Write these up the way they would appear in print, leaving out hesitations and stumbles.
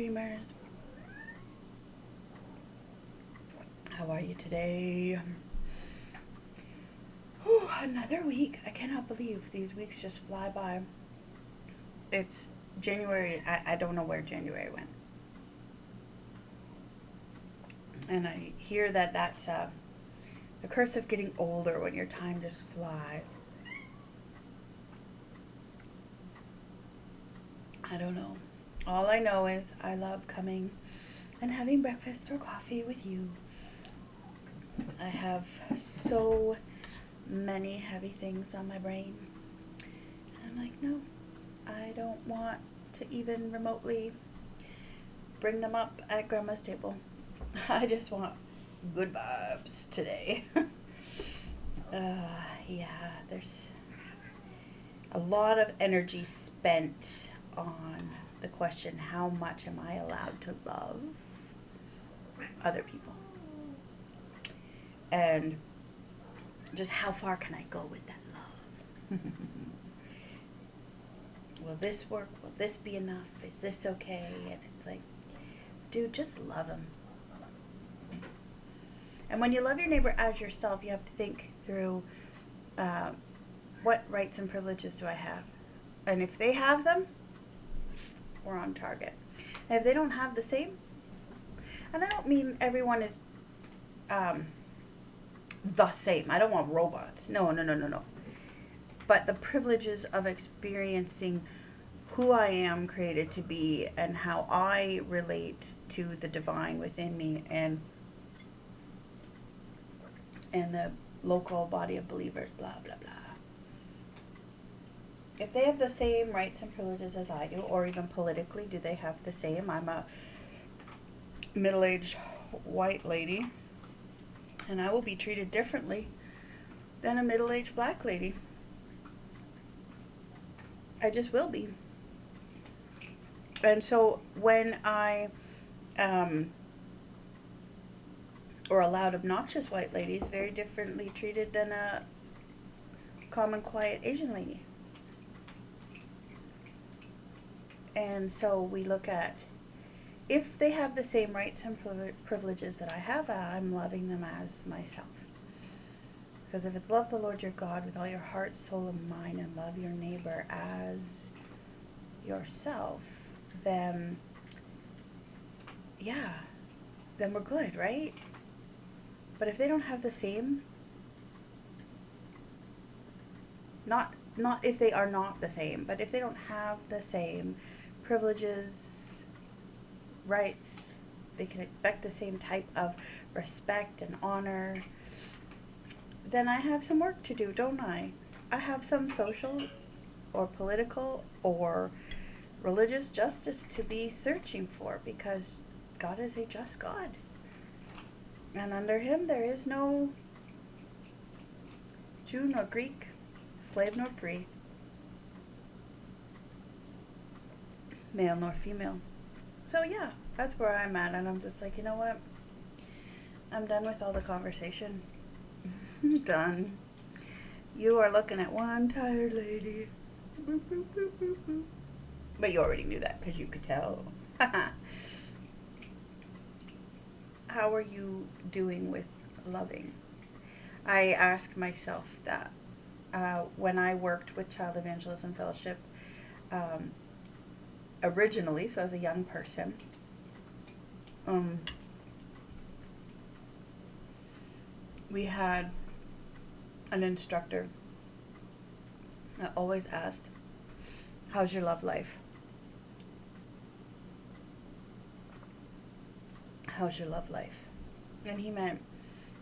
dreamers. How are you today? Whew, another week. I cannot believe these weeks just fly by. It's January. I don't know where January went. And I hear that that's the curse of getting older when your time just flies. I don't know. All I know is I love coming and having breakfast or coffee with you. I have so many heavy things on my brain. And I'm like, no, I don't want to even remotely bring them up at grandma's table. I just want good vibes today. Yeah, there's a lot of energy spent on the question, how much am I allowed to love other people? And just how far can I go with that love? Will this work? Will this be enough? Is this okay? And it's like, dude, just love them. And when you love your neighbor as yourself, you have to think through what rights and privileges do I have? And if they have them, we're on target. And if they don't have the same, and I don't mean everyone is the same. I don't want robots. No. But the privileges of experiencing who I am created to be and how I relate to the divine within me and the local body of believers, blah, blah, blah. If they have the same rights and privileges as I do, or even politically, do they have the same? I'm a middle-aged white lady, and I will be treated differently than a middle-aged black lady. I just will be. And so when I or a loud, obnoxious white lady is very differently treated than a common, quiet Asian lady. And so we look at, if they have the same rights and privileges that I have, I'm loving them as myself. Because if it's love the Lord your God with all your heart, soul, and mind, and love your neighbor as yourself, then, yeah, then we're good, right? But if they don't have the same, not if they are not the same, but if they don't have the same privileges, rights, they can expect the same type of respect and honor, then I have some work to do, don't I? I have some social or political or religious justice to be searching for, because God is a just God. And under him there is no Jew nor Greek, slave nor free, male nor female. So yeah, that's where I'm at, and I'm just like, you know what? I'm done with all the conversation. I'm done. You are looking at one tired lady. Boop, boop, boop, boop, boop. But you already knew that because you could tell. How are you doing with loving? I ask myself that when I worked with Child Evangelism Fellowship originally, so as a young person, we had an instructor that always asked, how's your love life? How's your love life? And he meant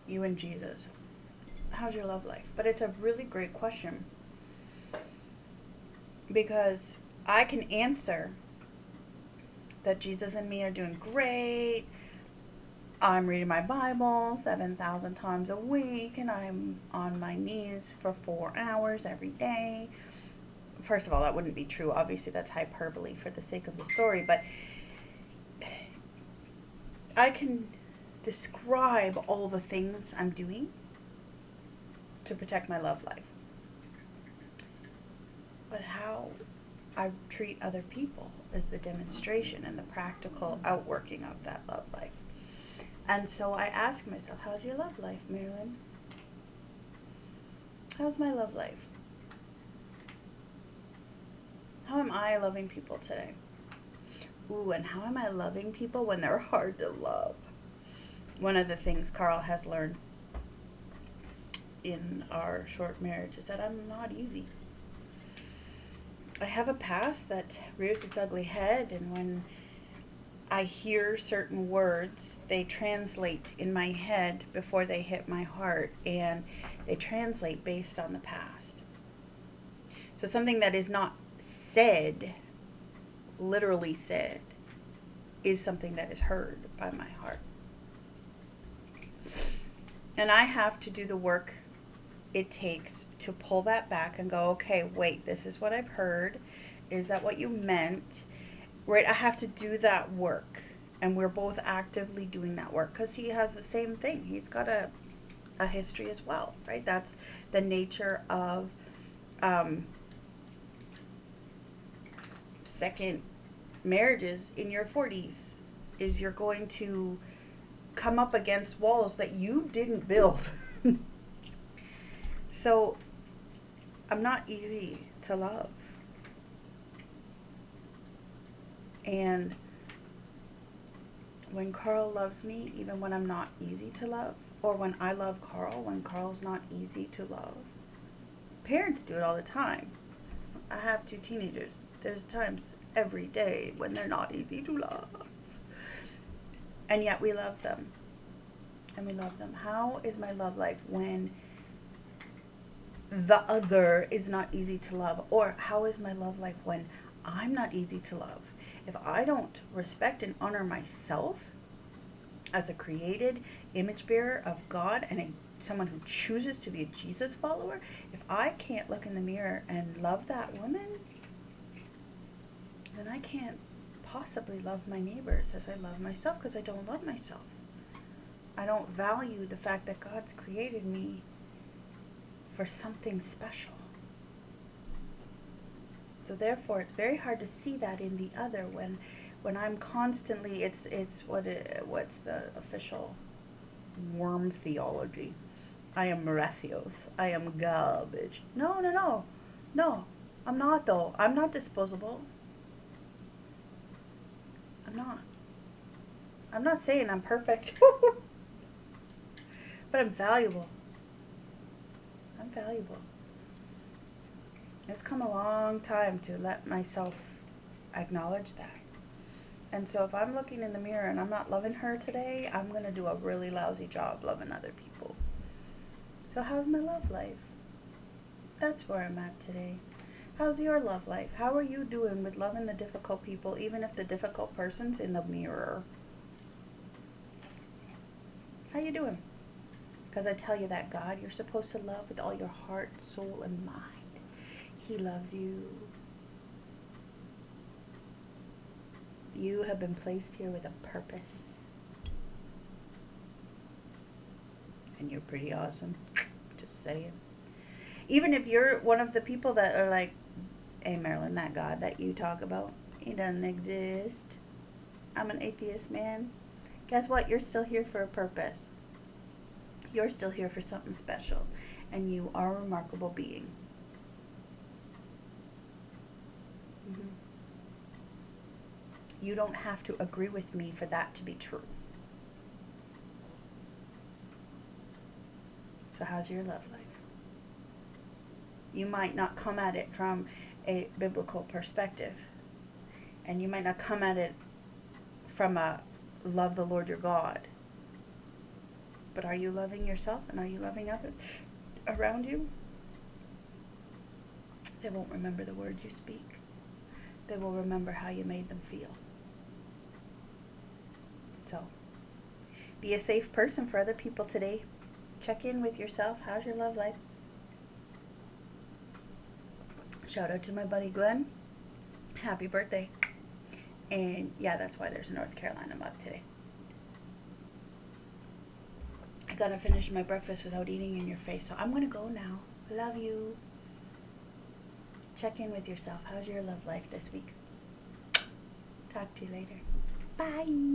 you and Jesus. How's your love life? But it's a really great question, because I can answer that Jesus and me are doing great. I'm reading my Bible 7,000 times a week, and I'm on my knees for 4 hours every day. First of all, that wouldn't be true. Obviously, that's hyperbole for the sake of the story, but I can describe all the things I'm doing to protect my love life. But how I treat other people is the demonstration and the practical outworking of that love life. And so I ask myself, how's your love life, Marilyn? How's my love life? How am I loving people today? Ooh, and how am I loving people when they're hard to love? One of the things Carl has learned in our short marriage is that I'm not easy. I have a past that rears its ugly head, and when I hear certain words, they translate in my head before they hit my heart, and they translate based on the past. So something that is not said, literally said, is something that is heard by my heart. And I have to do the work it takes to pull that back and go, okay, wait, this is what I've heard. Is that what you meant? Right? I have to do that work. And we're both actively doing that work because he has the same thing. He's got a history as well, right? That's the nature of second marriages in your 40s, is you're going to come up against walls that you didn't build. So I'm not easy to love. And when Carl loves me, even when I'm not easy to love, or when I love Carl, when Carl's not easy to love. Parents do it all the time. I have 2 teenagers. There's times every day when they're not easy to love. And yet we love them. And we love them. How is my love life when the other is not easy to love? Or how is my love life when I'm not easy to love? If I don't respect and honor myself as a created image bearer of God and someone who chooses to be a Jesus follower, if I can't look in the mirror and love that woman, then I can't possibly love my neighbors as I love myself, because I don't love myself. I don't value the fact that God's created me for something special. So therefore, it's very hard to see that in the other when I'm constantly, it's what's the official worm theology? I am refuse. I am garbage. No, I'm not though. I'm not disposable. I'm not saying I'm perfect. But I'm valuable. I'm valuable. It's come a long time to let myself acknowledge that. And so if I'm looking in the mirror and I'm not loving her today, I'm going to do a really lousy job loving other people. So how's my love life? That's where I'm at today. How's your love life? How are you doing with loving the difficult people, even if the difficult person's in the mirror? How you doing? Because I tell you that God you're supposed to love with all your heart, soul, and mind. He loves you. You have been placed here with a purpose. And you're pretty awesome. Just saying. Even if you're one of the people that are like, hey Marilyn, that God that you talk about, he doesn't exist. I'm an atheist, man. Guess what? You're still here for a purpose. You're still here for something special. And you are a remarkable being. Mm-hmm. You don't have to agree with me for that to be true. So how's your love life? You might not come at it from a biblical perspective. And you might not come at it from a love the Lord your God. But are you loving yourself, and are you loving others around you? They won't remember the words you speak. They will remember how you made them feel. So, be a safe person for other people today. Check in with yourself. How's your love life? Shout out to my buddy Glenn. Happy birthday. And yeah, that's why there's a North Carolina mug today. I gotta finish my breakfast without eating in your face, so I'm gonna go now. Love you. Check in with yourself. How's your love life this week? Talk to you later. Bye.